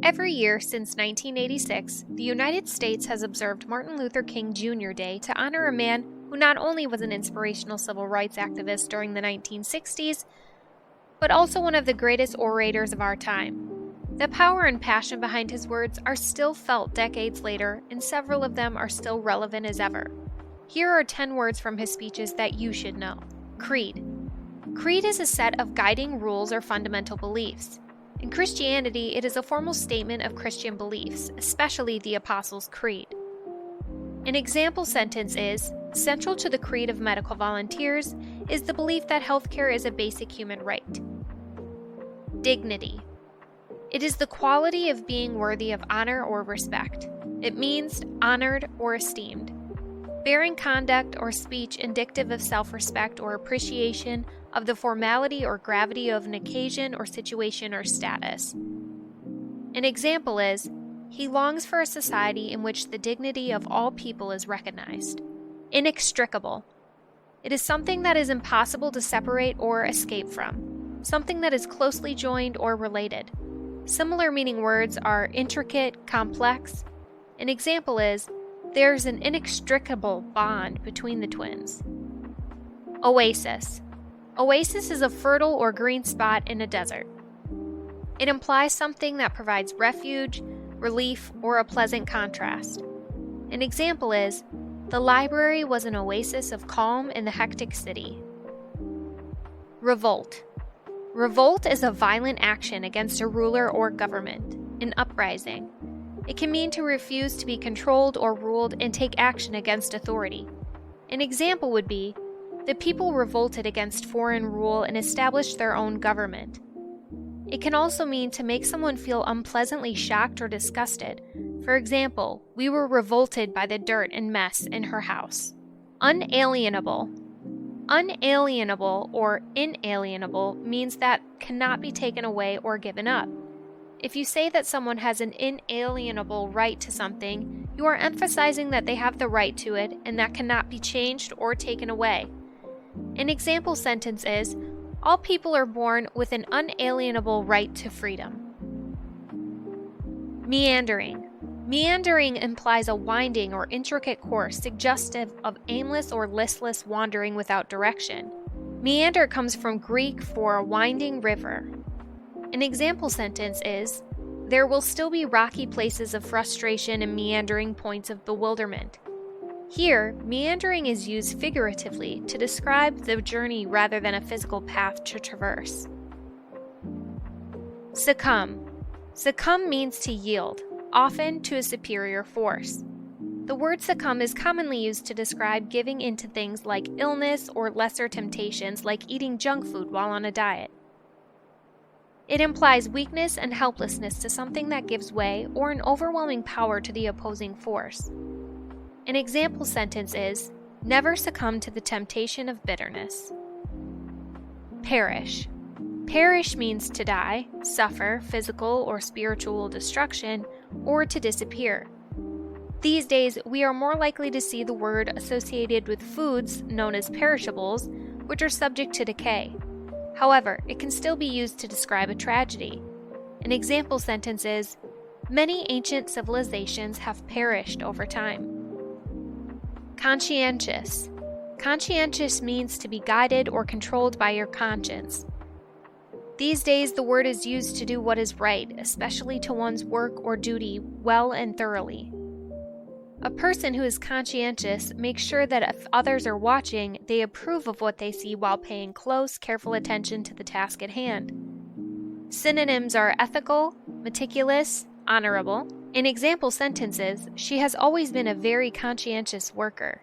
Every year since 1986, the United States has observed Martin Luther King Jr. Day to honor a man who not only was an inspirational civil rights activist during the 1960s, but also one of the greatest orators of our time. The power and passion behind his words are still felt decades later, and several of them are still relevant as ever. Here are 10 words from his speeches that you should know. Creed. Creed is a set of guiding rules or fundamental beliefs. In Christianity, it is a formal statement of Christian beliefs, especially the Apostles' Creed. An example sentence is, central to the creed of medical volunteers is the belief that healthcare is a basic human right. Dignity. It is the quality of being worthy of honor or respect. It means honored or esteemed. Bearing conduct or speech indicative of self-respect or appreciation of the formality or gravity of an occasion or situation or status. An example is, he longs for a society in which the dignity of all people is recognized. Inextricable. It is something that is impossible to separate or escape from, something that is closely joined or related. Similar meaning words are intricate, complex. An example is, there's an inextricable bond between the twins. Oasis. Oasis is a fertile or green spot in a desert. It implies something that provides refuge, relief, or a pleasant contrast. An example is, the library was an oasis of calm in the hectic city. Revolt. Revolt is a violent action against a ruler or government, an uprising. It can mean to refuse to be controlled or ruled and take action against authority. An example would be, the people revolted against foreign rule and established their own government. It can also mean to make someone feel unpleasantly shocked or disgusted. For example, we were revolted by the dirt and mess in her house. Unalienable. Unalienable or inalienable means that cannot be taken away or given up. If you say that someone has an inalienable right to something, you are emphasizing that they have the right to it and that cannot be changed or taken away. An example sentence is, all people are born with an unalienable right to freedom. Meandering. Meandering implies a winding or intricate course suggestive of aimless or listless wandering without direction. Meander comes from Greek for a winding river. An example sentence is, there will still be rocky places of frustration and meandering points of bewilderment. Here, meandering is used figuratively to describe the journey rather than a physical path to traverse. Succumb. Succumb means to yield, often to a superior force. The word succumb is commonly used to describe giving in to things like illness or lesser temptations like eating junk food while on a diet. It implies weakness and helplessness to something that gives way or an overwhelming power to the opposing force. An example sentence is, never succumb to the temptation of bitterness. Perish. Perish means to die, suffer physical or spiritual destruction, or to disappear. These days, we are more likely to see the word associated with foods known as perishables, which are subject to decay. However, it can still be used to describe a tragedy. An example sentence is, many ancient civilizations have perished over time. Conscientious. Conscientious means to be guided or controlled by your conscience. These days, the word is used to do what is right, especially to one's work or duty, well and thoroughly. A person who is conscientious makes sure that if others are watching, they approve of what they see while paying close, careful attention to the task at hand. Synonyms are ethical, meticulous, honorable. In example sentences, she has always been a very conscientious worker.